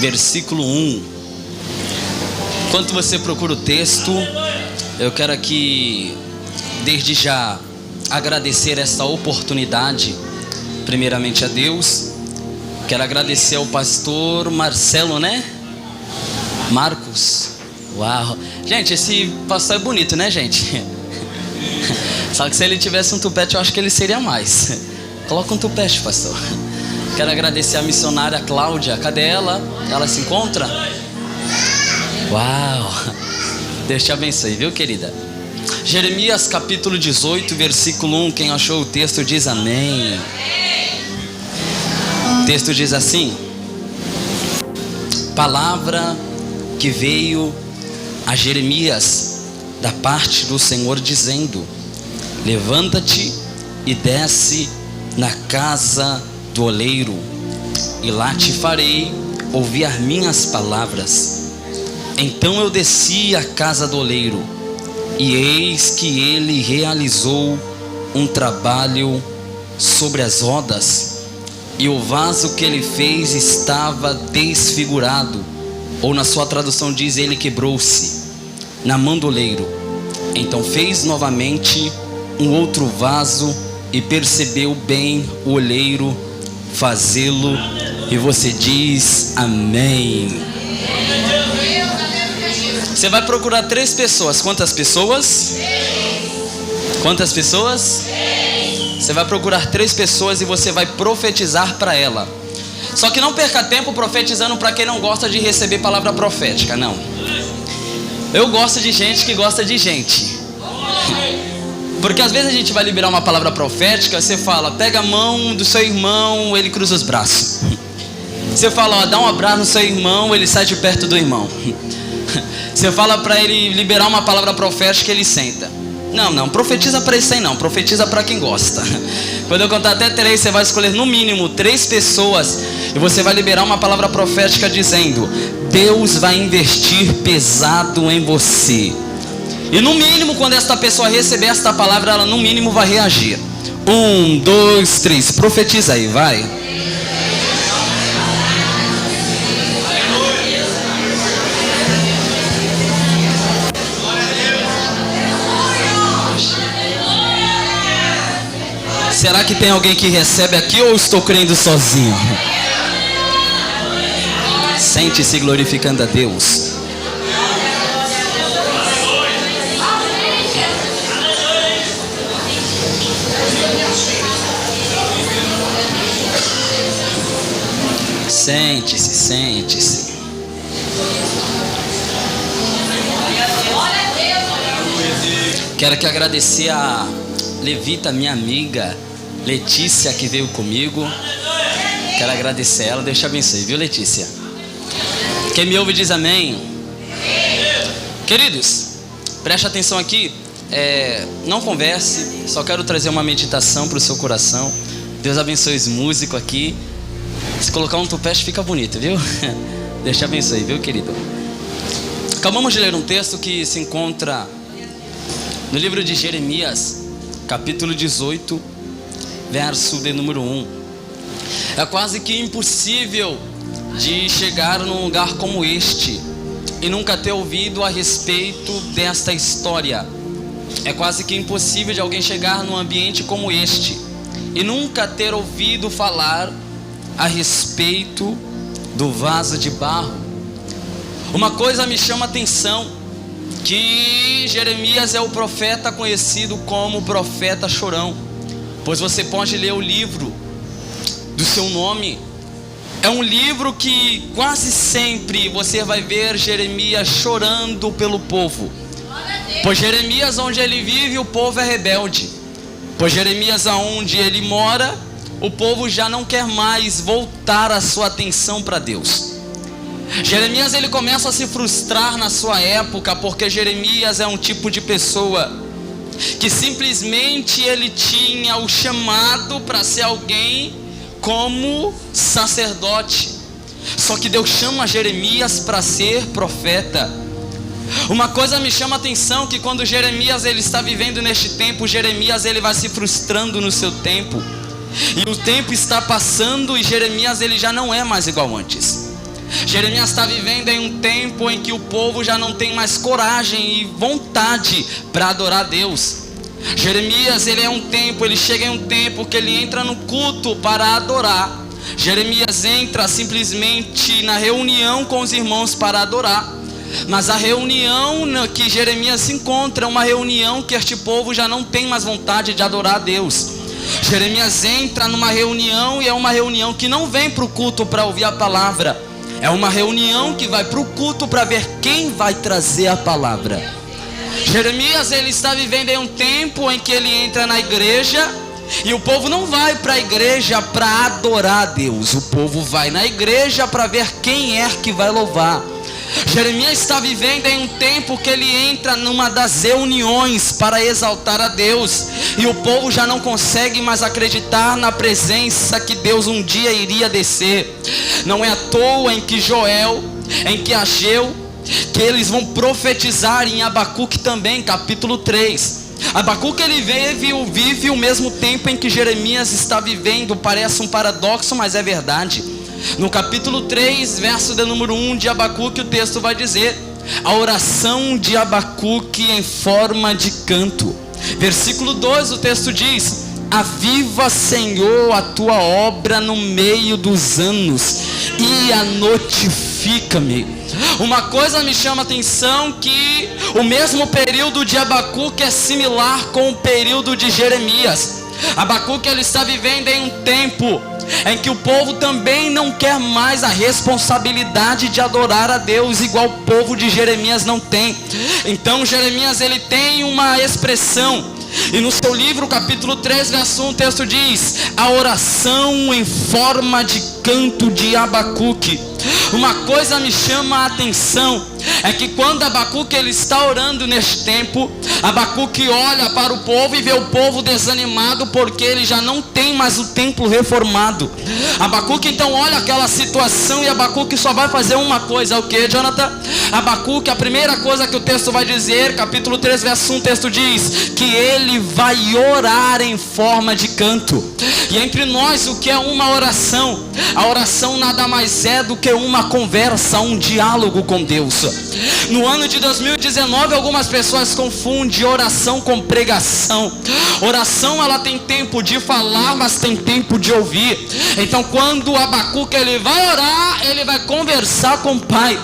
versículo 1. Enquanto você procura o texto, eu quero aqui, desde já, agradecer essa oportunidade, primeiramente a Deus. Quero agradecer ao pastor Marcelo, né? Marcos. Uau! Gente, esse pastor é bonito, né, gente? Só que se ele tivesse um tupete, eu acho que ele seria mais. Coloca um tupete, pastor. Quero agradecer a missionária Cláudia. Cadê ela? Ela se encontra? Uau! Deus te abençoe, viu, querida? Jeremias capítulo 18, versículo 1. Quem achou o texto diz amém. O texto diz assim: palavra que veio a Jeremias da parte do Senhor, dizendo: levanta-te e desce na casa do oleiro, e lá te farei ouvir as minhas palavras. Então eu desci à casa do oleiro, e eis que ele realizou um trabalho sobre as rodas, e o vaso que ele fez estava desfigurado, ou na sua tradução diz, ele quebrou-se na mão do oleiro. Então fez novamente um outro vaso, e percebeu bem o oleiro fazê-lo, e você diz amém. Você vai procurar 3 pessoas. Quantas pessoas? Quantas pessoas? Você vai procurar 3 pessoas e você vai profetizar para ela. Só que não perca tempo profetizando para quem não gosta de receber palavra profética, não. Eu gosto de gente que gosta de gente. Porque às vezes a gente vai liberar uma palavra profética, você fala, pega a mão do seu irmão, ele cruza os braços. Você fala, ó, dá um abraço no seu irmão, ele sai de perto do irmão. Você fala para ele liberar uma palavra profética, ele senta. Não, profetiza para isso aí não, profetiza para quem gosta. Quando eu contar até 3, você vai escolher no mínimo 3 pessoas, e você vai liberar uma palavra profética dizendo: Deus vai investir pesado em você. E no mínimo, quando esta pessoa receber esta palavra, ela no mínimo vai reagir. 1, 2, 3, profetiza aí, vai. Será que tem alguém que recebe aqui, ou estou crendo sozinho? Sente-se glorificando a Deus. Sente-se, sente-se. Quero aqui agradecer a Levita, minha amiga Letícia, que veio comigo. Quero agradecer ela. Deus te abençoe, viu, Letícia? Quem me ouve diz amém. Queridos, preste atenção aqui. Não converse, só quero trazer uma meditação para o seu coração. Deus abençoe os músicos aqui. Se colocar um tupete fica bonito, viu? Deus te abençoe, viu, querido? Acabamos de ler um texto que se encontra no livro de Jeremias, capítulo 18, verso de número 1. É quase que impossível de chegar num lugar como este e nunca ter ouvido a respeito desta história. É quase que impossível de alguém chegar num ambiente como este e nunca ter ouvido falar a respeito do vaso de barro. Uma coisa me chama a atenção, que Jeremias é o profeta conhecido como profeta chorão, pois você pode ler o livro do seu nome. É um livro que quase sempre você vai ver Jeremias chorando pelo povo, pois Jeremias, onde ele vive, o povo é rebelde. Pois Jeremias, aonde ele mora, o povo já não quer mais voltar a sua atenção para Deus. Jeremias, ele começa a se frustrar na sua época, porque Jeremias é um tipo de pessoa que simplesmente ele tinha o chamado para ser alguém como sacerdote. Só que Deus chama Jeremias para ser profeta. Uma coisa me chama a atenção, que quando Jeremias ele está vivendo neste tempo, Jeremias ele vai se frustrando no seu tempo. E o tempo está passando e Jeremias ele já não é mais igual antes. Jeremias está vivendo em um tempo em que o povo já não tem mais coragem e vontade para adorar a Deus. Jeremias, ele chega em um tempo que ele entra no culto para adorar. Jeremias entra simplesmente na reunião com os irmãos para adorar. Mas a reunião que Jeremias se encontra é uma reunião que este povo já não tem mais vontade de adorar a Deus. Jeremias entra numa reunião e é uma reunião que não vem para o culto para ouvir a palavra. É uma reunião que vai para o culto para ver quem vai trazer a palavra. Jeremias, ele está vivendo em um tempo em que ele entra na igreja e o povo não vai para a igreja para adorar a Deus. O povo vai na igreja para ver quem é que vai louvar. Jeremias está vivendo em um tempo que ele entra numa das reuniões para exaltar a Deus, e o povo já não consegue mais acreditar na presença que Deus um dia iria descer. Não é à toa em que Joel, em que Ageu, que eles vão profetizar em Abacuque também, capítulo 3. Abacuque, ele vive o mesmo tempo em que Jeremias está vivendo. Parece um paradoxo, mas é verdade. No capítulo 3, verso de número 1 de Abacuque, o texto vai dizer: a oração de Abacuque em forma de canto. Versículo 2, o texto diz: aviva, Senhor, a tua obra no meio dos anos, e a notifica-me. Uma coisa me chama a atenção, que o mesmo período de Abacuque é similar com o período de Jeremias. Abacuque, ele está vivendo em um tempo em que o povo também não quer mais a responsabilidade de adorar a Deus, igual o povo de Jeremias não tem. Então Jeremias, ele tem uma expressão, e no seu livro, capítulo 3, verso 1, o texto diz: a oração em forma de canto de Abacuque. Uma coisa me chama a atenção, é que quando Abacuque, ele está orando neste tempo, Abacuque olha para o povo e vê o povo desanimado, porque ele já não tem mais o templo reformado. Abacuque então olha aquela situação, e Abacuque só vai fazer uma coisa. O que, Jonathan? Abacuque, a primeira coisa que o texto vai dizer, capítulo 3, verso 1, o texto diz que ele vai orar em forma de canto. E entre nós, o que é uma oração? A oração nada mais é do que uma conversa, um diálogo com Deus. No ano de 2019, algumas pessoas confundem oração com pregação. Oração, ela tem tempo de falar, mas tem tempo de ouvir. Então quando Abacuque, ele vai orar, ele vai conversar com o Pai.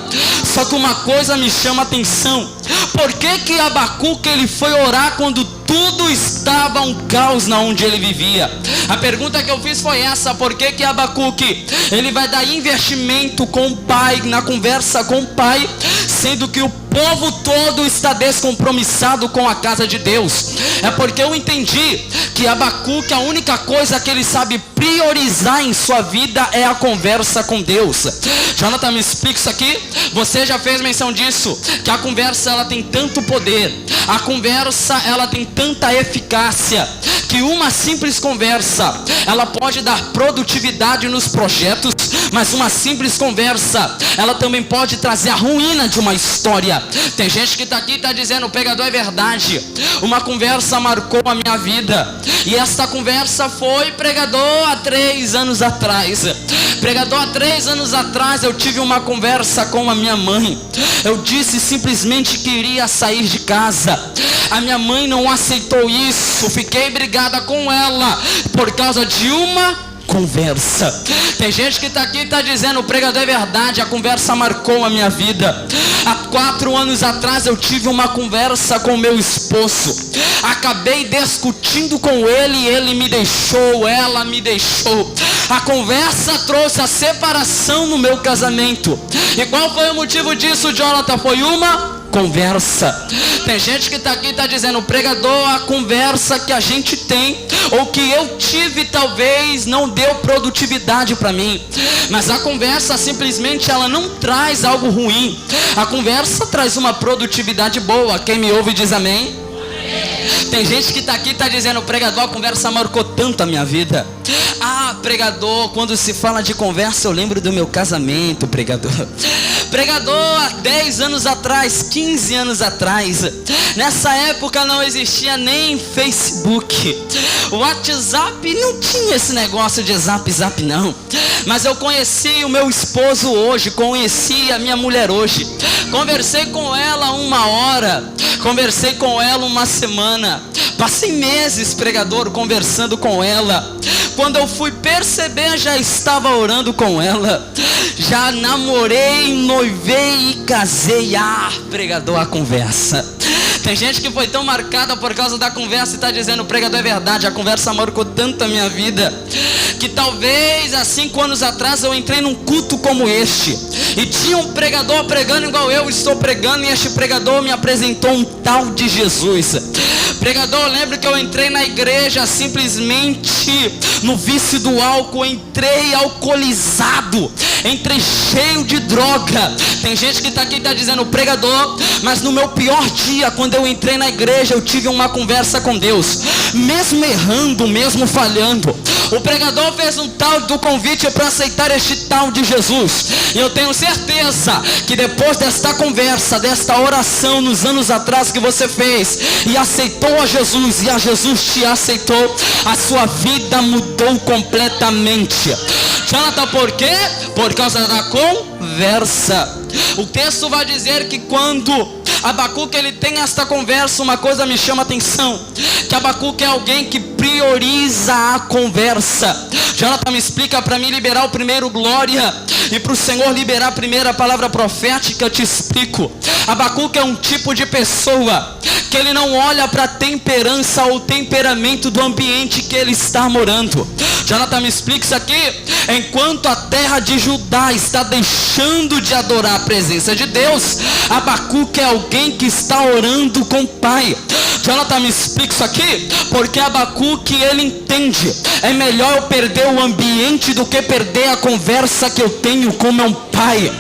Só que uma coisa me chama a atenção: por que Abacuque, ele foi orar quando tudo estava um caos na onde ele vivia? A pergunta que eu fiz foi essa: por que Abacuque, ele vai dar investimento com o Pai, na conversa com o Pai, sendo que o povo todo está descompromissado com a casa de Deus? É porque eu entendi que Abacuque, a única coisa que ele sabe priorizar em sua vida é a conversa com Deus. Jonathan, me explica isso aqui. Você já fez menção disso, que a conversa, ela tem tanto poder, a conversa, ela tem tanta eficácia, que uma simples conversa, ela pode dar produtividade nos projetos, mas uma simples conversa, ela também pode trazer a ruína de uma história. Tem gente que está aqui e está dizendo: o pregador, é verdade, uma conversa marcou a minha vida, e esta conversa foi, pregador, há 3 anos atrás. Pregador, há 3 anos atrás eu tive uma conversa com a minha mãe. Eu disse simplesmente que iria sair de casa. A minha mãe não aceitou isso. Fiquei brigada com ela por causa de uma conversa. Tem gente que está aqui e está dizendo: o pregador, é verdade, a conversa marcou a minha vida. Há 4 anos atrás eu tive uma conversa com meu esposo. Acabei discutindo com ele e ele me deixou, ela me deixou. A conversa trouxe a separação no meu casamento. E qual foi o motivo disso, Jonathan? Foi uma conversa. Tem gente que está aqui e está dizendo: pregador, a conversa que a gente tem, ou que eu tive, talvez não deu produtividade para mim. Mas a conversa simplesmente, ela não traz algo ruim. A conversa traz uma produtividade boa. Quem me ouve diz amém. Tem gente que está aqui e está dizendo: pregador, a conversa marcou tanto a minha vida. Ah, pregador, quando se fala de conversa eu lembro do meu casamento, pregador. Pregador, há 10 anos atrás, 15 anos atrás, nessa época não existia nem Facebook, o WhatsApp não tinha esse negócio de zap não. Mas eu conheci o meu esposo hoje, conheci a minha mulher hoje, conversei com ela 1 hora, conversei com ela 1 semana, passei meses, pregador, conversando com ela. Quando eu fui perceber, já estava orando com ela, já namorei, noivei e casei. Pregador, a conversa. Tem gente que foi tão marcada por causa da conversa e está dizendo: pregador, é verdade, a conversa marcou tanto a minha vida, que talvez há 5 anos atrás eu entrei num culto como este, e tinha um pregador pregando igual eu estou pregando, e este pregador me apresentou um tal de Jesus. Pregador, eu lembro que eu entrei na igreja simplesmente no vício do álcool, entrei alcoolizado, entrei cheio de droga. Tem gente que está aqui e está dizendo: pregador, mas no meu pior dia, quando eu entrei na igreja, eu tive uma conversa com Deus, mesmo errando, mesmo falhando. O pregador fez um tal do convite para aceitar este tal de Jesus, e eu tenho certeza que depois desta conversa, desta oração nos anos atrás que você fez e aceitou a Jesus, e a Jesus te aceitou, a sua vida mudou completamente. Jonathan, por quê? Por causa da conversa. O texto vai dizer que quando Abacuque ele tem esta conversa, uma coisa me chama a atenção, que Abacuque é alguém que prioriza a conversa. Jonathan, me explica para mim liberar o primeiro glória e para o Senhor liberar a primeira palavra profética. Eu te explico. Abacuque é um tipo de pessoa que ele não olha para a temperança ou temperamento do ambiente que ele está morando. Jonathan, me explica isso aqui. Enquanto a terra de Judá está deixando de adorar a presença de Deus, Abacuque é alguém que está orando com o Pai. Jonathan, me explica isso aqui, porque Abacuque ele entende: é melhor eu perder o ambiente do que perder a conversa que eu tenho com meu Pai.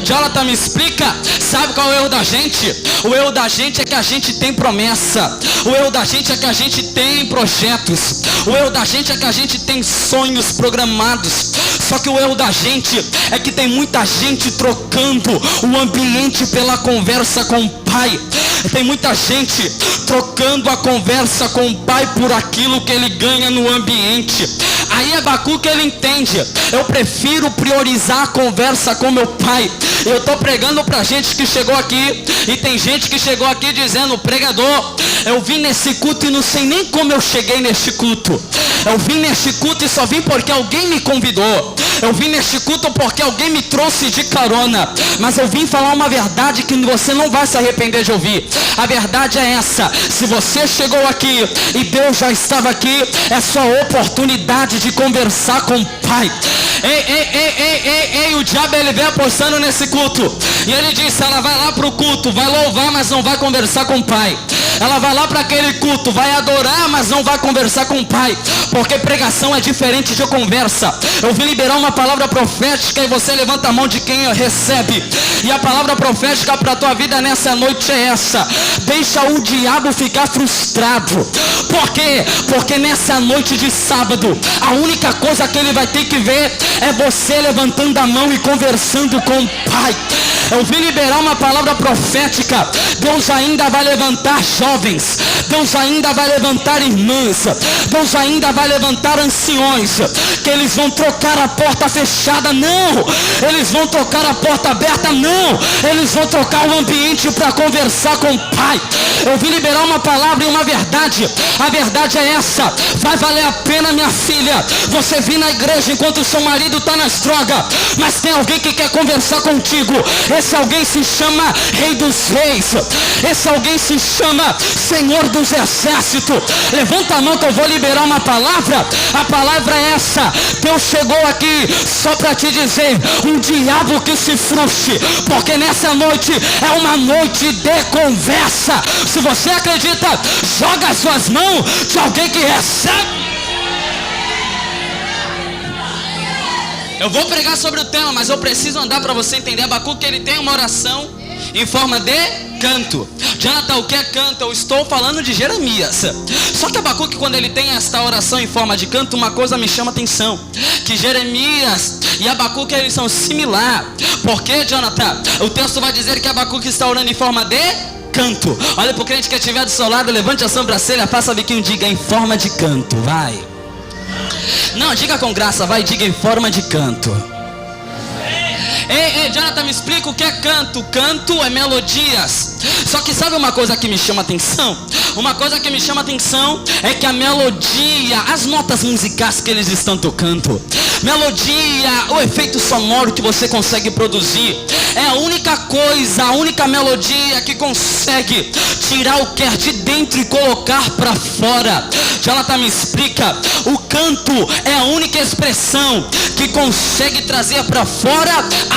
Jonathan, me explica. Sabe qual é o erro da gente? O erro da gente é que a gente tem promessa. O erro da gente é que a gente tem projetos. O erro da gente é que a gente tem sonhos programados. Só que o erro da gente é que tem muita gente trocando o ambiente pela conversa com o Pai. Tem muita gente trocando a conversa com o Pai por aquilo que ele ganha no ambiente. Aí Abacuque ele entende: eu prefiro priorizar a conversa com meu Pai. Eu estou pregando para gente que chegou aqui, e tem gente que chegou aqui dizendo: pregador, eu vim nesse culto e não sei nem como eu cheguei neste culto. Eu vim neste culto e só vim porque alguém me convidou. Eu vim neste culto porque alguém me trouxe de carona. Mas eu vim falar uma verdade que você não vai se arrepender de ouvir. A verdade é essa: se você chegou aqui e Deus já estava aqui, é sua oportunidade de conversar com o Pai. Ei, o diabo ele vem apostando nesse culto, e ele disse: ela vai lá para o culto, vai louvar, mas não vai conversar com o Pai. Ela vai lá para aquele culto, vai adorar, mas não vai conversar com o Pai, porque pregação é diferente de conversa. Eu vim liberar uma palavra profética, e você levanta a mão de quem recebe. E a palavra profética para a tua vida nessa noite é essa: deixa o diabo ficar frustrado. Por quê? Porque nessa noite de sábado, a única coisa que ele vai ter que ver é você levantando a mão e conversando com o Pai. Eu vim liberar uma palavra profética. Deus ainda vai levantar jovens, Deus ainda vai levantar irmãs, Deus ainda vai levantar anciões, que eles vão trocar a porta fechada, não, eles vão trocar a porta aberta, não, eles vão trocar o ambiente para conversar com o Pai. Eu vim liberar uma palavra e uma verdade. A verdade é essa: vai valer a pena, minha filha, você vir na igreja enquanto o seu marido está nas drogas, mas tem alguém que quer conversar contigo. Esse alguém se chama Rei dos Reis, esse alguém se chama Senhor dos Exércitos. Levanta a mão que eu vou liberar uma palavra. A palavra é essa: Deus chegou aqui só para te dizer: um diabo que se frustre, porque nessa noite é uma noite de conversa. Se você acredita, joga as suas mãos de alguém que recebe. Eu vou pregar sobre o tema, mas eu preciso andar para você entender. Abacuque ele tem uma oração em forma de canto. Jonathan, o que é canto? Eu estou falando de Jeremias. Só que Abacuque, quando ele tem esta oração em forma de canto, uma coisa me chama a atenção, que Jeremias e Abacuque, eles são similares. Por quê, Jonathan? O texto vai dizer que Abacuque está orando em forma de canto. Olha para o crente que estiver do seu lado, levante a sobrancelha, faça biquinho, diga em forma de canto, vai. Não, diga com graça, vai, diga em forma de canto. Ei, Jonathan, me explica o que é canto. Canto é melodias. Só que sabe uma coisa que me chama atenção? Uma coisa que me chama atenção é que a melodia, as notas musicais que eles estão tocando, melodia, o efeito sonoro que você consegue produzir, é a única coisa, a única melodia que consegue tirar o que é de dentro e colocar para fora. Jonathan, me explica. O canto é a única expressão que consegue trazer para fora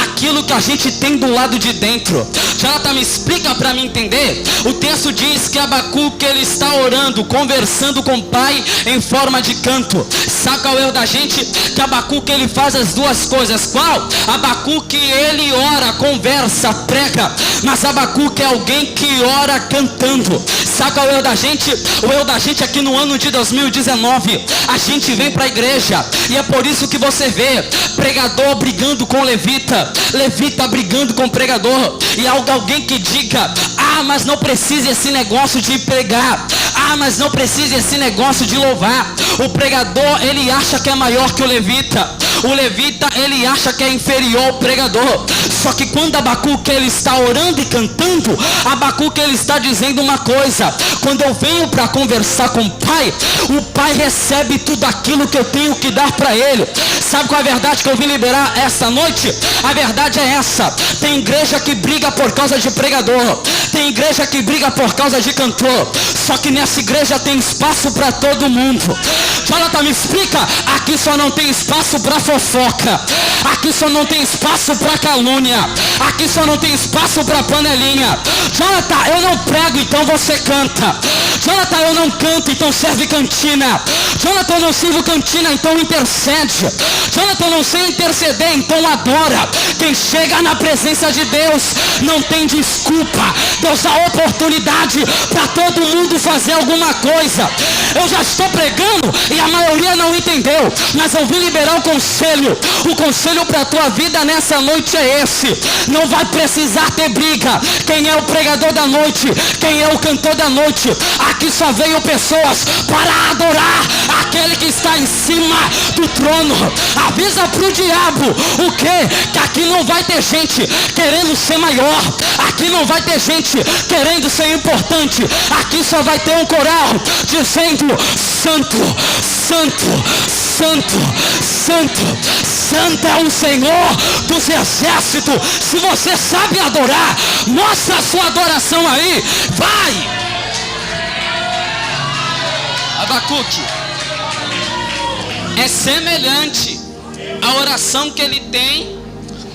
aquilo que a gente tem do lado de dentro. Jonathan, me explica para mim entender. O texto diz que Abacuque, ele está orando, conversando com o Pai em forma de canto. Sabe qual é o erro da gente? Que Abacuque, ele faz as duas coisas. Qual? Abacuque, ele ora, conversa, prega, mas Abacuque é alguém que ora cantando. Sabe qual é o erro da gente? O erro da gente é que no ano de 2019 a gente vem para a igreja e é por isso que você vê pregador brigando com levita, levita brigando com pregador, e alguém que diga: ah, mas não precisa esse negócio de pregar, ah, mas não precisa esse negócio de louvar. O pregador, ele acha que é maior que o levita, o levita, ele acha que é inferior ao pregador. Só que quando Abacuque, ele está orando e cantando, Abacuque, ele está dizendo uma coisa: quando eu venho para conversar com o Pai recebe tudo aquilo que eu tenho que dar para ele. Sabe qual é a verdade que eu vim liberar esta noite? A verdade é essa: tem igreja que briga por causa de pregador, tem igreja que briga por causa de cantor, só que nessa igreja tem espaço para todo mundo. Jonathan, me explica. Aqui só não tem espaço para fofoca, aqui só não tem espaço para calúnia, aqui só não tem espaço para panelinha. Jonathan, eu não prego, então você canta. Jonathan, eu não canto, então serve cantina. Jonathan, eu não sirvo cantina, então intercede. Jonathan, eu não sei interceder, então adora. Quem chega na presença de Deus não tem desculpa. Deus dá oportunidade para todo mundo fazer alguma coisa. Eu já estou pregando e a maioria não entendeu, mas eu vim liberar um conselho. O conselho para a tua vida nessa noite é esse: não vai precisar ter briga. Quem é o pregador da noite? Quem é o cantor da noite? Aqui só veio pessoas para adorar aquele que está em cima do trono. Avisa pro diabo o quê? Que aqui não vai ter gente querendo ser maior, aqui não vai ter gente querendo ser importante, aqui só vai ter um coral dizendo: santo, santo, santo, santo, santo é o Senhor dos exércitos. Se você sabe adorar, mostra a sua adoração aí, vai. Abacuque é semelhante à oração que ele tem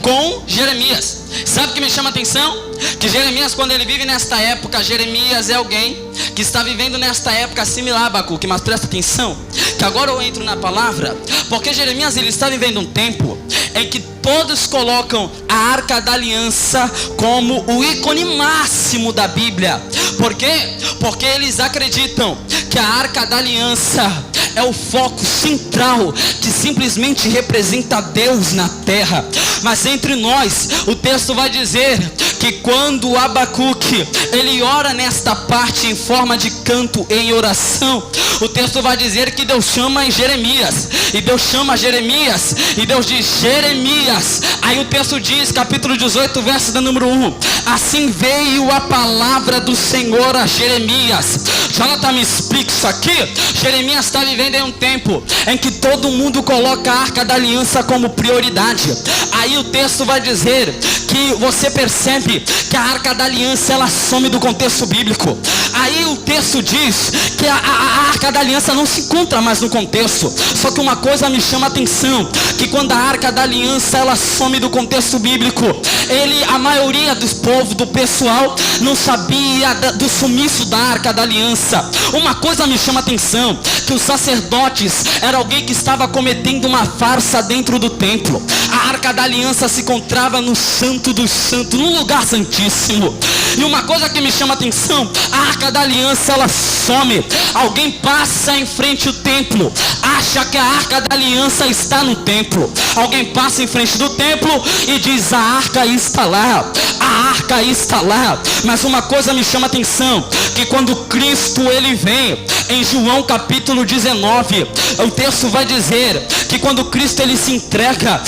com Jeremias. Sabe o que me chama a atenção? Que Jeremias, quando ele vive nesta época, Jeremias é alguém que está vivendo nesta época similar a Abacuque. Mas presta atenção, que agora eu entro na palavra, porque Jeremias, ele está vivendo um tempo em que todos colocam a Arca da Aliança como o ícone máximo da Bíblia. Por quê? Porque eles acreditam que a Arca da Aliança é o foco central que simplesmente representa Deus na terra. Mas entre nós, o texto vai dizer que quando Abacuque, ele ora nesta parte em forma de canto, em oração, o texto vai dizer que Deus chama Jeremias, e Deus chama Jeremias, e Deus diz: Jeremias. Aí o texto diz, capítulo 18, verso do número 1: assim veio a palavra do Senhor a Jeremias. Jonathan, me explica isso aqui. Jeremias está vivendo em um tempo em que todo mundo coloca a Arca da Aliança como prioridade. Aí o texto vai dizer que você percebe que a Arca da Aliança, ela some do contexto bíblico. Aí o texto diz que a Arca da Aliança não se encontra mais no contexto. Só que uma coisa me chama a atenção, que quando a Arca da Aliança, ela some do contexto bíblico, a maioria dos povos, do pessoal, não sabia do sumiço da Arca da Aliança. Uma coisa me chama a atenção, que os sacerdotes era alguém que estava cometendo uma farsa dentro do templo. A Arca da Aliança se encontrava no Santo santo dos santos, no lugar santíssimo. E uma coisa que me chama a atenção, a Arca da Aliança, ela some. Alguém passa em frente ao templo, acha que a Arca da Aliança está no templo. Alguém passa em frente do templo e diz: a arca está lá, a arca está lá. Mas uma coisa me chama a atenção, que quando Cristo ele vem, em João capítulo 19, o texto vai dizer que quando Cristo ele se entrega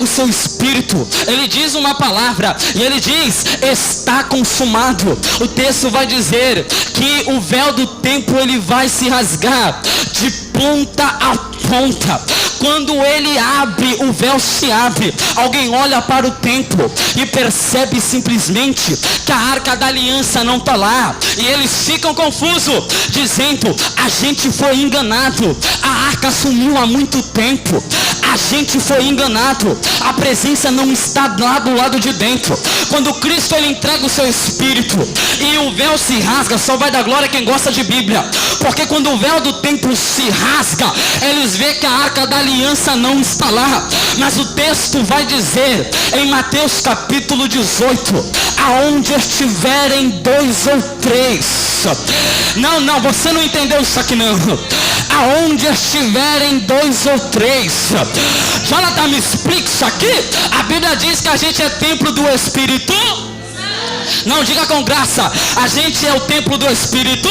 o seu Espírito, ele diz uma palavra e ele diz: está consumado. O texto vai dizer que o véu do templo ele vai se rasgar de ponta a ponta. Quando ele abre, o véu se abre. Alguém olha para o templo e percebe simplesmente que a Arca da Aliança não está lá. E eles ficam confusos, dizendo: a gente foi enganado, a arca sumiu há muito tempo. A gente foi enganado, a presença não está lá do lado de dentro. Quando Cristo ele entrega o seu Espírito e o véu se rasga, só vai dar glória quem gosta de Bíblia. Porque quando o véu do templo se rasga, eles veem que a Arca da Aliança não está lá. Mas o texto vai dizer em Mateus capítulo 18: aonde estiverem dois ou três. Não, você não entendeu isso aqui não. Aonde estiverem dois ou três. Jonathan, me explica isso aqui. A Bíblia diz que a gente é templo do Espírito. Não, diga com graça: a gente é o templo do Espírito.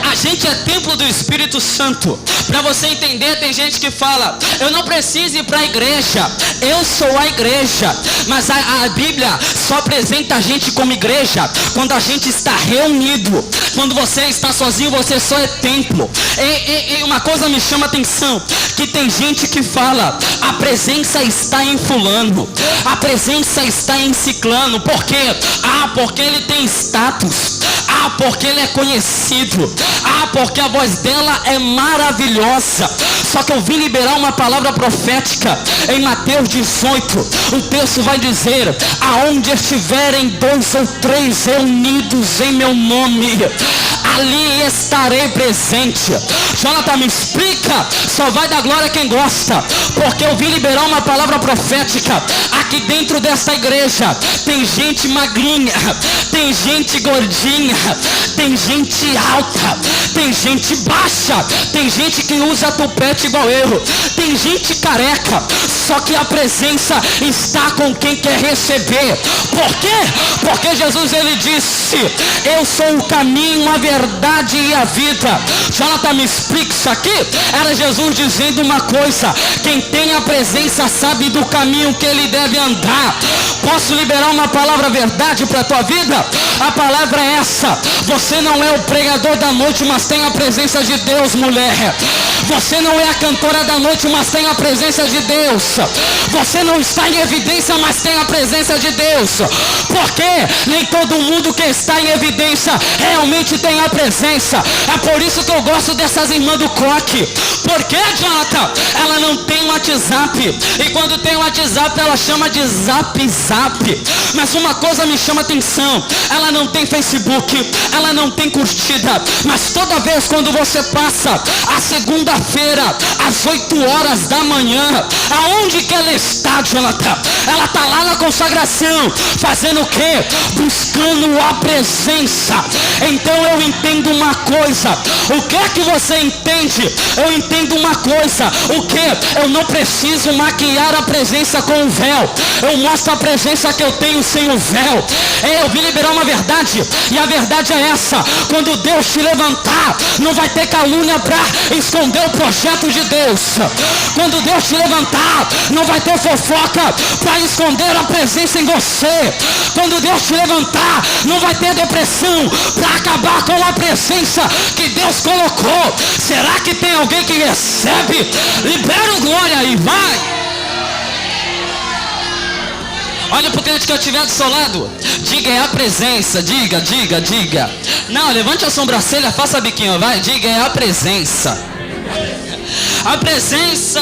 A gente é templo do Espírito Santo. Para você entender, tem gente que fala: eu não preciso ir para a igreja, eu sou a igreja. Mas a Bíblia só apresenta a gente como igreja quando a gente está reunido. Quando você está sozinho, você só é templo. E uma coisa me chama a atenção, que tem gente que fala: a presença está em fulano, a presença está em ciclano. Por quê? Porque ele tem status. Porque ele é conhecido. Porque a voz dela é maravilhosa. Só que eu vim liberar uma palavra profética em Mateus 18. O texto vai dizer: aonde estiverem dois ou três reunidos em meu nome, ali estarei presente. Jonathan, me explica. Só vai dar glória quem gosta. Porque eu vim liberar uma palavra profética. Aqui dentro desta igreja tem gente magrinha, tem gente gordinha, tem gente alta, tem gente baixa, tem gente que usa tupete igual eu, tem gente careca. Só que a presença está com quem quer receber. Por quê? Porque Jesus ele disse: eu sou o caminho, a verdade e a vida. Jonathan, me explica isso aqui. Era Jesus dizendo uma coisa: quem tem a presença sabe do caminho que ele deve andar. Posso liberar uma palavra verdade para a tua vida? A palavra é essa: você não é o pregador da noite, mas tem a presença de Deus, mulher. Você não é a cantora da noite, mas tem a presença de Deus. Você não está em evidência, mas tem a presença de Deus. Porque nem todo mundo que está em evidência realmente tem a presença. É por isso que eu gosto dessas irmãs do coque. Por quê, Jonathan? Ela não tem WhatsApp. E quando tem WhatsApp, ela chama de zap. Mas uma coisa me chama a atenção: ela não tem Facebook, ela não tem curtida. Mas toda vez quando você passa a segunda-feira às 8 horas da manhã, aonde que ela está, Jonathan? Ela está lá na consagração, fazendo o quê? Buscando a presença. Então eu entendo uma coisa. O que é que você entende? Eu entendo uma coisa. O que? Eu não preciso maquiar a presença com o véu. Eu mostro a presença que eu tenho sem o véu. Eu vim liberar uma verdade, e a verdade é essa: quando Deus te levantar, não vai ter calúnia para esconder o projeto de Deus. Quando Deus te levantar, não vai ter fofoca para esconder a presença em você. Quando Deus te levantar, não vai ter depressão para acabar com a presença que Deus colocou. Será que tem alguém que recebe? Libera o glória e vai. Olha pro crente que eu tiver do seu lado. Diga: é a presença. Diga. Não, levante a sobrancelha, faça biquinho, vai. Diga: é a presença. A presença,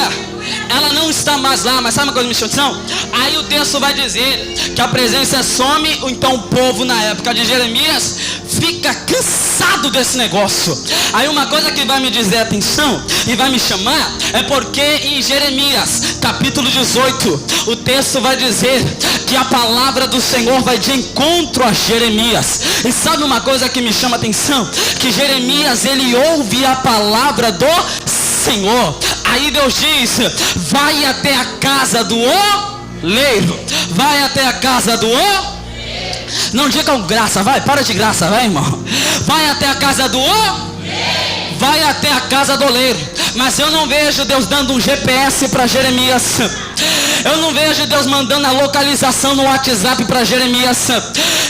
ela não está mais lá. Mas sabe uma coisa, me chama atenção? Aí o texto vai dizer que a presença some. Então o povo na época de Jeremias fica cansado desse negócio. Aí uma coisa que vai me dizer atenção e vai me chamar é porque em Jeremias capítulo 18 o texto vai dizer que a palavra do Senhor vai de encontro a Jeremias. E sabe uma coisa que me chama a atenção? Que Jeremias, ele ouve a palavra do Senhor. Aí Deus diz: vai até a casa do oleiro. Vai até a casa do oleiro. Não diga graça, vai, para de graça, vai, irmão. Vai até a casa do oleiro. Vai até a casa do oleiro. Mas eu não vejo Deus dando um GPS para Jeremias. Eu não vejo Deus mandando a localização no WhatsApp para Jeremias.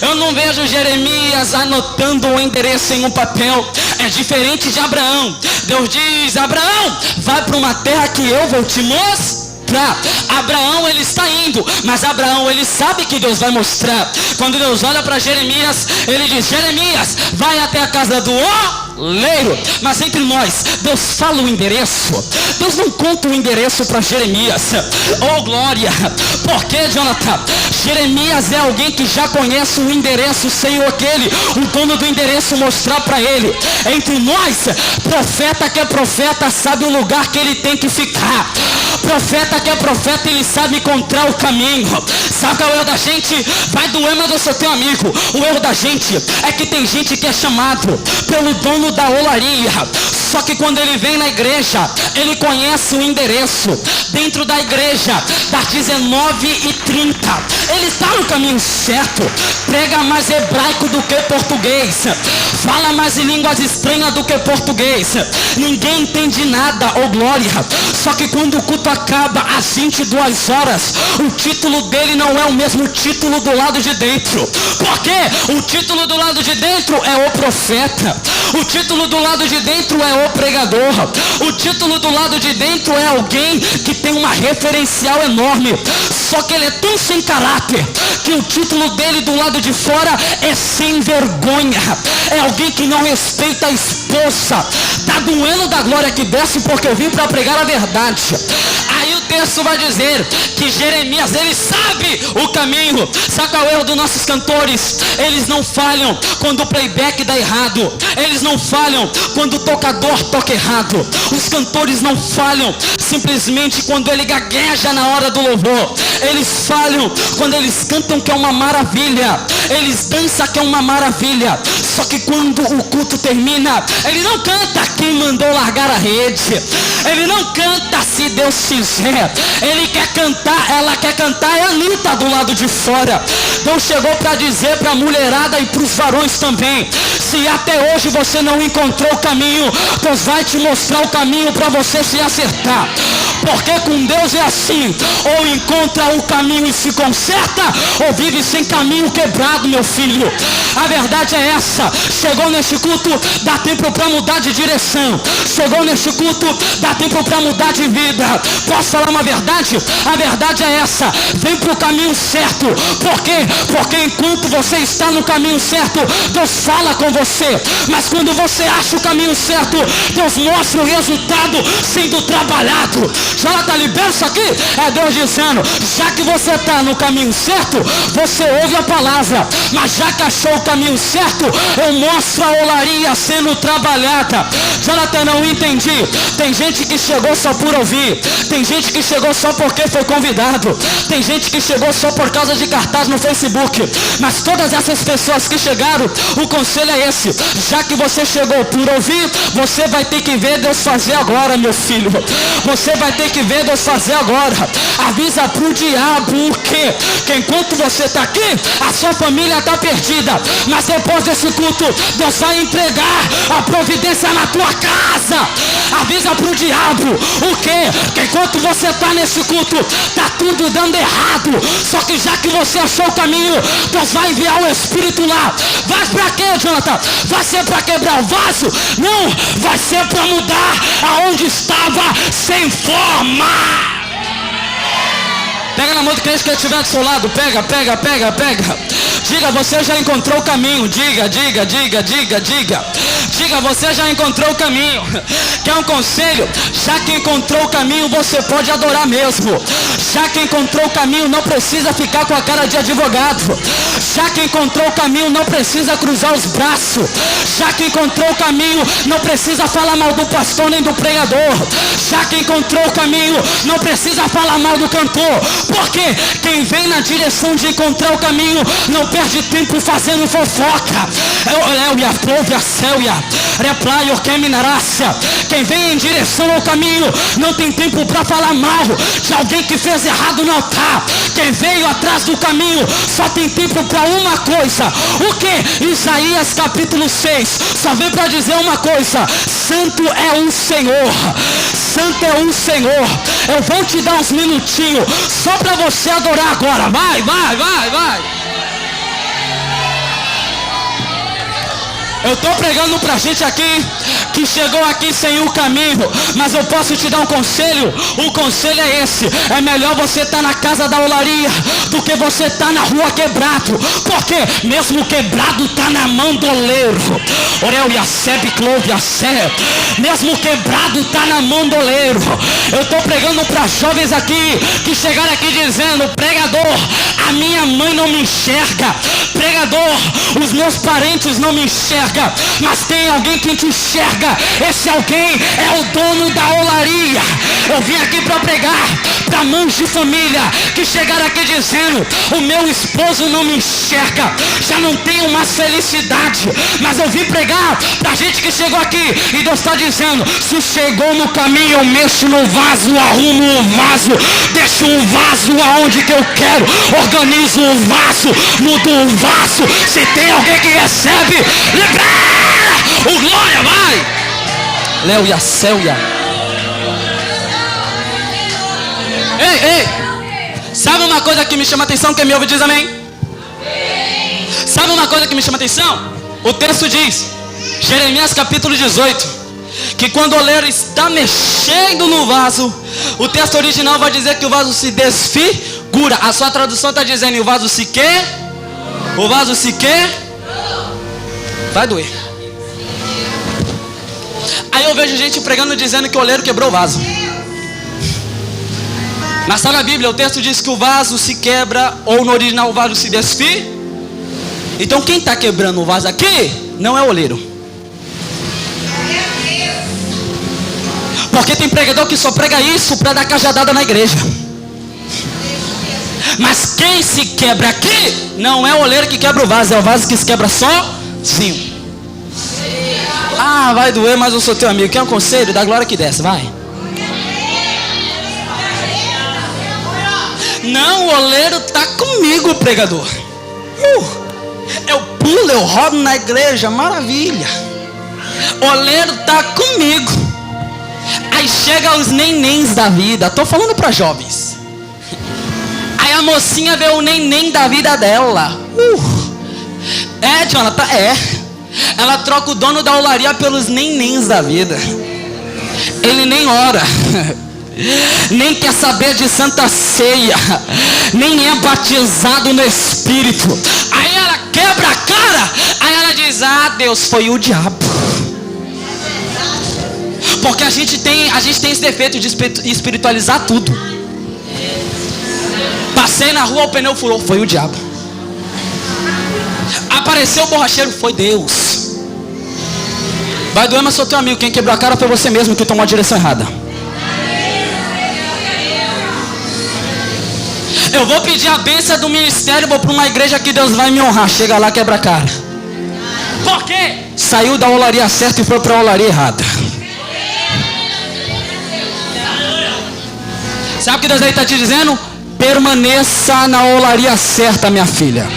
Eu não vejo Jeremias anotando o endereço em um papel. É diferente de Abraão. Deus diz: Abraão, vai para uma terra que eu vou te mostrar. Abraão, ele está indo, mas Abraão, ele sabe que Deus vai mostrar. Quando Deus olha para Jeremias, ele diz: Jeremias, vai até a casa do oleiro. Mas entre nós, Deus fala o endereço. Deus não conta o endereço para Jeremias. Oh glória! Porque, Jonathan, Jeremias é alguém que já conhece o endereço sem o dono do endereço mostrar para ele. Entre nós, profeta que é profeta sabe o lugar que ele tem que ficar. Profeta que é profeta, ele sabe encontrar o caminho. Sabe qual é o erro da gente? Vai doer, mas eu sou teu amigo. O erro da gente é que tem gente que é chamado pelo dono da olaria, só que quando ele vem na igreja, ele conhece o endereço. Dentro da igreja, das 19h30, ele está no caminho certo. Prega mais hebraico do que português, fala mais em línguas estranhas do que português. Ninguém entende nada, oh glória. Só que quando o culto acaba às 22 horas, o título dele não é o mesmo título do lado de dentro. Porque o título do lado de dentro é o profeta. O título do lado de dentro é o pregador. O título do lado de dentro é alguém que tem uma referencial enorme. Só que ele é tão sem caráter que o título dele do lado de fora é sem vergonha. É alguém que não respeita a esposa. Tá doendo da glória que desce, porque eu vim para pregar a verdade. Aí o texto vai dizer que Jeremias, ele sabe o caminho. Sabe qual é o erro dos nossos cantores? Eles não falham quando o playback dá errado. Eles não falham quando o tocador toca errado. Os cantores não falham simplesmente quando ele gagueja na hora do louvor. Eles falham quando eles cantam, que é uma maravilha. Eles dançam, que é uma maravilha. Só que quando o culto termina, ele não canta quem mandou largar a rede. Ele não canta se Deus quiser. Ele quer cantar, ela quer cantar, é a Anitta do lado de fora. Deus chegou para dizer para a mulherada e para os varões também: se até hoje você não encontrou o caminho, Deus vai te mostrar o caminho para você se acertar. Porque com Deus é assim: ou encontra o caminho e se conserta, ou vive sem caminho quebrado, meu filho. A verdade é essa. Chegou neste culto, dá tempo para mudar de direção. Chegou neste culto, dá tempo para mudar de vida. Posso falar uma verdade? A verdade é essa: vem para o caminho certo. Por quê? Porque enquanto você está no caminho certo, Deus fala com você. Mas quando você acha o caminho certo, Deus mostra o resultado sendo trabalhado. Jonathan, libera isso aqui? É Deus dizendo: já que você está no caminho certo, você ouve a palavra. Mas já que achou o caminho certo, eu mostro a olaria sendo trabalhada. Jonathan, não entendi. Tem gente que chegou só por ouvir. Tem gente que chegou só porque foi convidado. Tem gente que chegou só por causa de cartaz no Facebook. Mas todas essas pessoas que chegaram, o conselho é esse: já que você chegou por ouvir, você vai ter que ver Deus fazer agora, meu filho. Você vai ter que ver Deus fazer agora. Avisa pro diabo que enquanto você está aqui, a sua família está perdida. Mas depois desse culto, Deus vai entregar a providência na tua casa. Avisa pro diabo o quê? Que enquanto você está nesse culto, está tudo dando errado. Só que já que você achou o caminho, Deus vai enviar o Espírito lá. Vai para quê, Jonathan? Vai ser para quebrar o vaso? Não, vai ser para mudar aonde estava sem forma. Pega na mão do crente que estiver do seu lado. Pega. Diga: você já encontrou o caminho. Diga: você já encontrou o caminho. Quer um conselho? Já que encontrou o caminho, você pode adorar mesmo. Já que encontrou o caminho, não precisa ficar com a cara de advogado. Já que encontrou o caminho, não precisa cruzar os braços. Já que encontrou o caminho, não precisa falar mal do pastor nem do pregador. Já que encontrou o caminho, não precisa falar mal do cantor. Porque quem vem na direção de encontrar o caminho não perde tempo fazendo fofoca. Quem vem em direção ao caminho não tem tempo para falar mal de alguém que fez errado no altar. Quem veio atrás do caminho só tem tempo para uma coisa. O que? Isaías capítulo 6 só vem para dizer uma coisa: santo é o Senhor. Santo é o Senhor. Eu vou te dar uns minutinhos só para você adorar agora. Vai. Eu estou pregando pra gente aqui que chegou aqui sem o caminho, mas eu posso te dar um conselho. O conselho é esse: é melhor você estar na casa da olaria do que você estar na rua quebrado. Porque mesmo quebrado está na mão do oleiro. Mesmo quebrado está na mão do oleiro. Eu estou pregando para jovens aqui que chegaram aqui dizendo: pregador, a minha mãe não me enxerga. Pregador, os meus parentes não me enxergam. Mas tem alguém que te enxerga. Esse alguém é o dono da olaria. Eu vim aqui para pregar para mães de família que chegaram aqui dizendo: o meu esposo não me enxerga, já não tenho mais felicidade. Mas eu vim pregar para gente que chegou aqui e Deus está dizendo: se chegou no caminho, eu mexo no vaso, arrumo o vaso, deixo o vaso aonde que eu quero, organizo o vaso, mudo o vaso. Se tem alguém que recebe, libera o glória, vai! Léo e a Célia. Ei, sabe uma coisa que me chama atenção? Quem me ouve diz amém. Sabe uma coisa que me chama atenção? O texto diz, Jeremias capítulo 18, que quando o oleiro está mexendo no vaso, o texto original vai dizer que o vaso se desfigura. A sua tradução está dizendo: o vaso se quê? O vaso se quê? Vai doer. Aí eu vejo gente pregando dizendo que o oleiro quebrou o vaso. Mas está na Bíblia, o texto diz que o vaso se quebra, ou no original o vaso se desfigura. Então quem está quebrando o vaso aqui não é o oleiro. Porque tem pregador que só prega isso para dar cajadada na igreja. Mas quem se quebra aqui não é o oleiro que quebra o vaso, é o vaso que se quebra sozinho. Ah, vai doer, mas eu sou teu amigo. Quer um conselho? Dá glória que desce, vai. Não, o oleiro está comigo, pregador. Eu pulo, eu rodo na igreja, maravilha. O oleiro está comigo. Aí chega os nenéns da vida. Estou falando para jovens. Aí a mocinha vê o neném da vida dela. Jonathan, ela troca o dono da olaria pelos nenéns da vida. Ele nem ora, nem quer saber de santa ceia, nem é batizado no Espírito. Aí ela quebra a cara. Aí ela diz: ah, Deus, foi o diabo. Porque a gente tem esse defeito de espiritualizar tudo. Passei na rua, o pneu furou, foi o diabo. Apareceu o borracheiro, foi Deus. Vai doer, mas sou teu amigo. Quem quebrou a cara foi você mesmo que tomou a direção errada. Eu vou pedir a bênção do ministério, vou para uma igreja que Deus vai me honrar. Chega lá, quebra a cara. Por quê? Saiu da olaria certa e foi para a olaria errada. Sabe o que Deus aí está te dizendo? Permaneça na olaria certa, minha filha.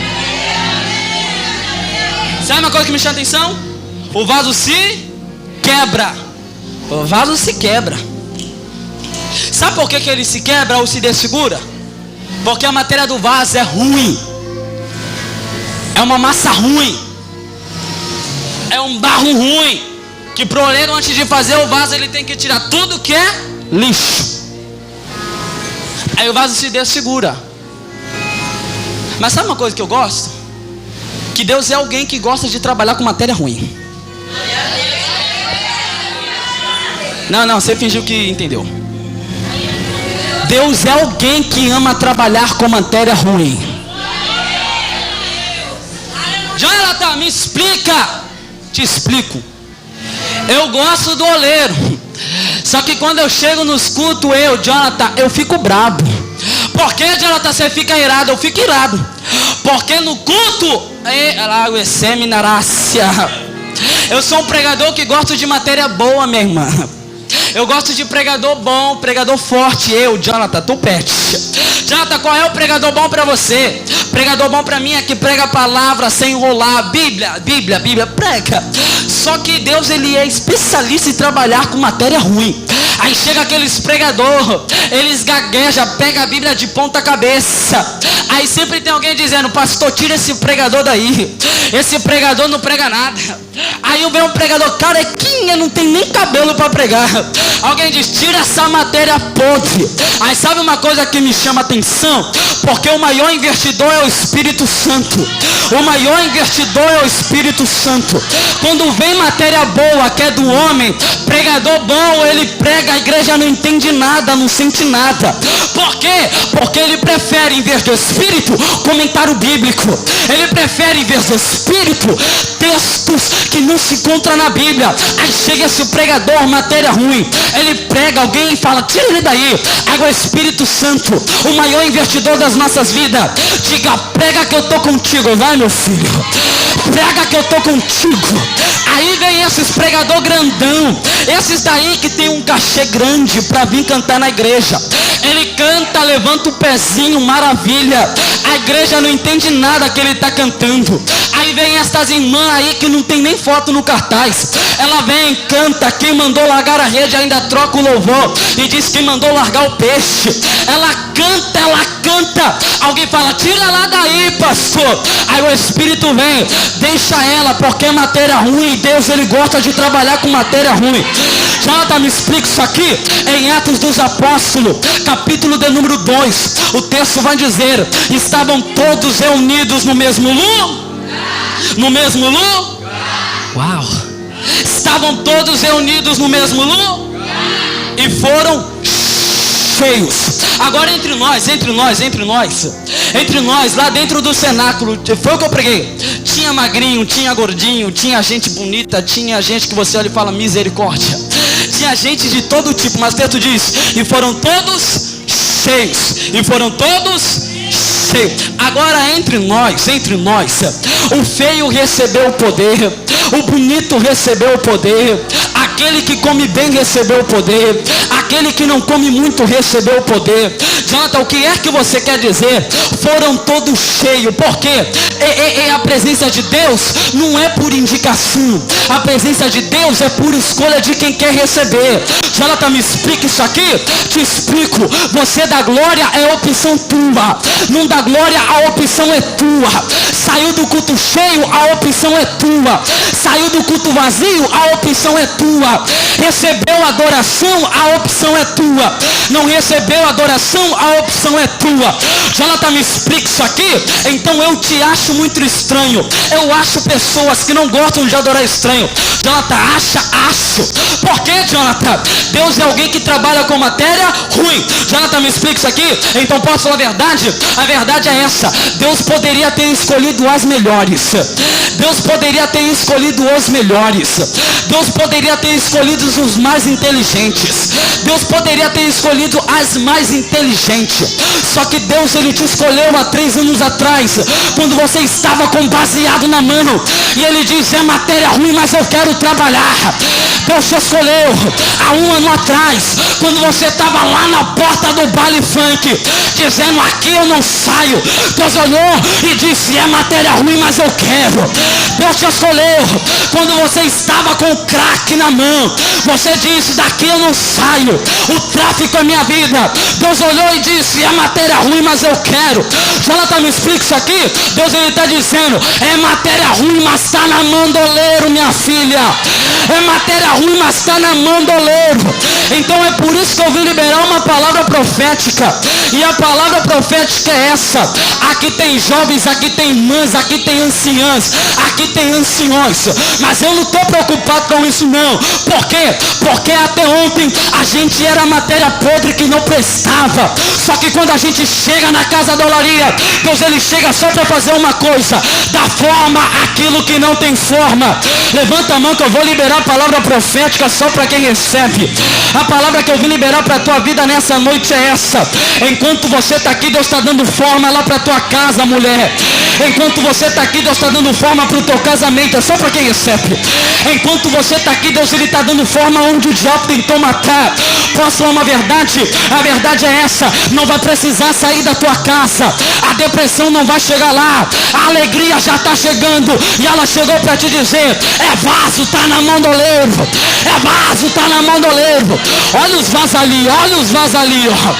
Sabe uma coisa que me chama a atenção? O vaso se quebra. O vaso se quebra. Sabe por que ele se quebra ou se desfigura? Porque a matéria do vaso é ruim. É uma massa ruim. É um barro ruim. Que pro oleiro, antes de fazer o vaso, ele tem que tirar tudo que é lixo. Aí o vaso se desfigura. Mas sabe uma coisa que eu gosto? Que Deus é alguém que gosta de trabalhar com matéria ruim. Não, você fingiu que entendeu. Deus é alguém que ama trabalhar com matéria ruim. Jonathan, me explica. Te explico. Eu gosto do oleiro. Só que quando eu chego nos cultos, Jonathan, eu fico brabo. Por que, Jonathan, você fica irado? Eu fico irado. Porque no culto, eu sou um pregador que gosto de matéria boa, minha irmã. Eu gosto de pregador bom, pregador forte. Jonathan, tu pede. Jonathan, qual é o pregador bom para você? Pregador bom para mim é que prega a palavra sem enrolar. Bíblia, prega. Só que Deus, ele é especialista em trabalhar com matéria ruim. Aí chega aqueles pregador, eles gaguejam, pega a Bíblia de ponta cabeça. Aí sempre tem alguém dizendo: pastor, tira esse pregador daí. Esse pregador não prega nada. Aí vem um pregador carequinha, não tem nem cabelo para pregar. Alguém diz: tira essa matéria podre. Aí sabe uma coisa que me chama a atenção? Porque o maior investidor é o Espírito Santo. O maior investidor é o Espírito Santo. Quando vem matéria boa, que é do homem, pregador bom, ele prega, a igreja não entende nada, não sente nada. Por quê? Porque ele prefere, em vez do Espírito, comentário bíblico. Ele prefere, em vez do Espírito, textos que não se encontram na Bíblia. Aí chega esse pregador, matéria ruim, ele prega, alguém fala: tira ele daí. Aí o Espírito Santo, o maior investidor das nossas vidas, diga: prega que eu estou contigo, vai meu filho, prega que eu estou contigo. Aí vem esses pregador grandão, esses daí que tem um cachê grande para vir cantar na igreja. Ele canta, levanta o pezinho, maravilha. A igreja não entende nada que ele está cantando. Aí vem essas irmãs aí que não tem nem foto no cartaz. Ela vem, canta, quem mandou largar a rede ainda troca o louvor e diz que mandou largar o peixe. Ela canta. Alguém fala: tira lá daí, pastor. Aí o Espírito vem: deixa ela, porque é matéria ruim. Deus, ele gosta de trabalhar com matéria ruim. Jonathan, me explica isso aqui. Em Atos dos Apóstolos, capítulo de número 2, o texto vai dizer: estavam todos reunidos no mesmo lugar. No mesmo lugar. Uau! Estavam todos reunidos no mesmo lugar e foram cheios. Agora entre nós, lá dentro do cenáculo, foi o que eu preguei. Tinha magrinho, tinha gordinho, tinha gente bonita, tinha gente que você olha e fala: misericórdia. Tinha gente de todo tipo, mas o texto diz: e foram todos cheios. E foram todos cheios. Agora entre nós, o feio recebeu o poder, o bonito recebeu o poder, aquele que come bem recebeu o poder, aquele que não come muito recebeu o poder. Jonathan, o que é que você quer dizer? Foram todos cheios. Por quê? A presença de Deus não é por indicação. A presença de Deus é por escolha de quem quer receber. Jonathan, me explica isso aqui? Te explico. Você dá glória, é opção tua. Não dá glória, a opção é tua. Saiu do culto cheio, a opção é tua. Saiu do culto vazio, a opção é tua. Recebeu adoração, a opção é tua. Não recebeu adoração, a opção é tua. Jonathan, me explica isso aqui? Então eu te acho muito estranho. Eu acho pessoas que não gostam de adorar estranho. Jonathan, acho. Por quê, Jonathan? Deus é alguém que trabalha com matéria ruim. Jonathan, me explica isso aqui? Então posso falar a verdade? A verdade é essa: Deus poderia ter escolhido as melhores. Deus poderia ter escolhido os melhores. Deus poderia ter escolhido os mais inteligentes. Deus poderia ter escolhido as mais inteligentes. Só que Deus, ele te escolheu há 3 anos atrás, quando você estava com baseado na mão, e ele diz: é matéria ruim, mas eu quero trabalhar. Deus te escolheu há 1 ano atrás, quando você estava lá na porta do baile funk, dizendo: aqui eu não saio. Deus olhou e disse: é matéria ruim, mas eu quero. Deus te escolheu quando você estava com o crack na mão. Você disse: daqui eu não saio, o tráfico é minha vida. Deus olhou e disse: é matéria ruim, mas eu quero. Jonathan, me explica isso aqui? Deus, ele está dizendo: é matéria ruim, mas está na mão do oleiro, minha filha. É matéria ruim, mas está na mão do oleiro. Então é por isso que eu vim liberar uma palavra profética. E a palavra profética é essa: aqui tem jovens, aqui tem mães anciãs, aqui tem anciãs, aqui tem anciões. Mas eu não estou preocupado com isso não. Por quê? Porque até ontem a gente era matéria podre que não prestava. Só que quando a gente chega na casa da olaria, Deus ele chega só para fazer uma coisa: dar forma àquilo que não tem forma. Levanta a mão que eu vou liberar a palavra profética só para quem recebe. A palavra que eu vim liberar para a tua vida nessa noite é essa: enquanto você está aqui, Deus está dando forma lá para a tua casa, mulher. Enquanto você está aqui, Deus está dando forma para o teu casamento. É só para quem recebe. Enquanto você está aqui, Deus ele está dando forma onde o diabo tentou matar. Posso falar uma verdade? A verdade é essa: não vai precisar sair da tua casa. A depressão não vai chegar lá. A alegria já está chegando. E ela chegou para te dizer: é vaso, está na mão do oleiro. É vaso, está na mão do oleiro. Olha os vasos ali, olha os vasos ali, ó.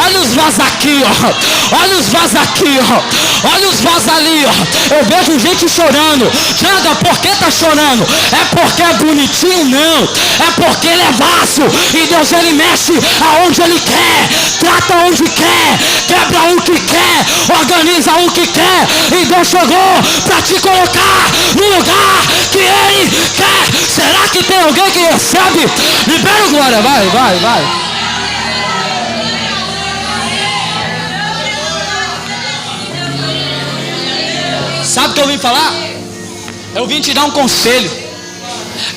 Olha os vasos aqui, ó. Olha os vasos aqui, ó. Olha os vasos ali, ó. Eu vejo gente chorando. Janga, por que tá chorando? É porque é bonitinho? Não. É porque ele é vaso. E Deus ele mexe aonde ele quer. Trata onde quer. Quebra o que quer. Organiza o que quer. E Deus chegou para te colocar no lugar que ele quer. Será que tem alguém que recebe? Libera o glória. Vai, vai, vai. Sabe o que eu vim falar? Eu vim te dar um conselho.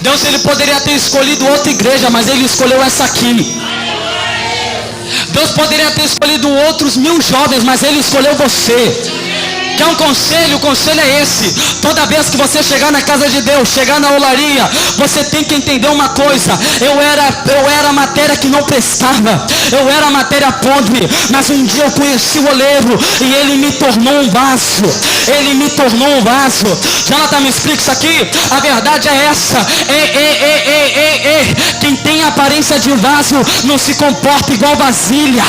Deus ele poderia ter escolhido outra igreja, mas ele escolheu essa aqui. Deus poderia ter escolhido outros 1000 jovens, mas ele escolheu você. Quer um conselho? O conselho é esse: toda vez que você chegar na casa de Deus, chegar na olaria, você tem que entender uma coisa: eu era matéria que não prestava, eu era matéria podre, mas um dia eu conheci o oleiro e ele me tornou um vaso. Ele me tornou um vaso. Jonathan, me explica isso aqui. A verdade é essa: quem tem aparência de vaso não se comporta igual vasilha.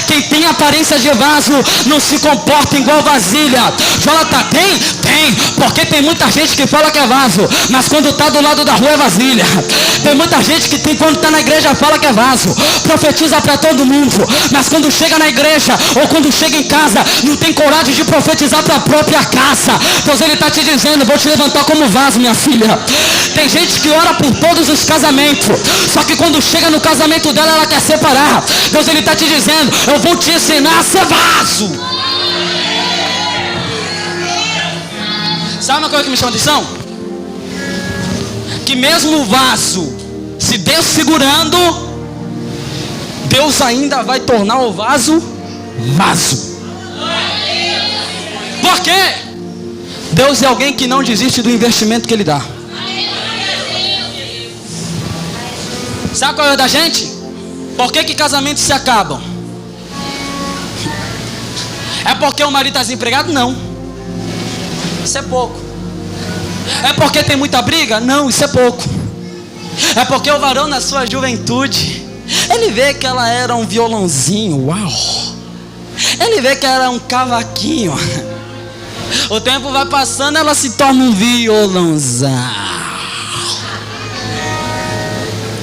Quem tem aparência de vaso não se comporta igual vasilha. Jonathan, tem, porque tem muita gente que fala que é vaso, mas quando está do lado da rua é vasilha. Tem muita gente que quando está na igreja fala que é vaso, profetiza para todo mundo, mas quando chega na igreja ou quando chega em casa não tem coragem de profetizar para a própria casa. Deus ele está te dizendo: vou te levantar como vaso, minha filha. Tem gente que ora por todos os casamentos, só que quando chega no casamento dela ela quer separar. Deus ele está te dizendo: eu vou te ensinar a ser vaso. Sabe uma coisa que me chama a atenção? Que mesmo o vaso se desfigurando, Deus ainda vai tornar o vaso vaso. Por quê? Deus é alguém que não desiste do investimento que ele dá. Sabe qual é da gente? Por que casamentos se acabam? É porque o marido está desempregado? Não. Isso é pouco. É porque tem muita briga? Não, isso é pouco. É porque o varão na sua juventude, ele vê que ela era um violãozinho, uau. Ele vê que era um cavaquinho. O tempo vai passando, ela se torna um violãozão.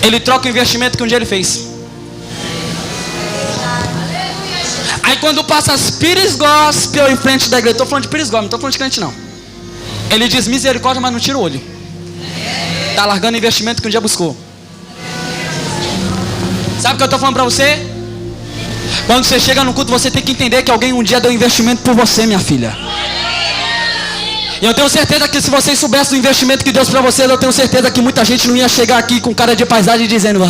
Ele troca o investimento que um dia ele fez. Aí quando passa as Pires Gospel em frente da igreja, estou falando de Pires Gospel, não estou falando de crente não. Ele diz misericórdia, mas não tira o olho. Está largando o investimento que um dia buscou. Sabe o que eu estou falando para você? Quando você chega no culto, você tem que entender que alguém um dia deu investimento por você, minha filha. E eu tenho certeza que se vocês soubessem do investimento que Deus para vocês, eu tenho certeza que muita gente não ia chegar aqui com cara de paisagem dizendo: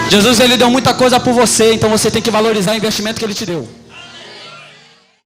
Jesus ele deu muita coisa por você, então você tem que valorizar o investimento que ele te deu.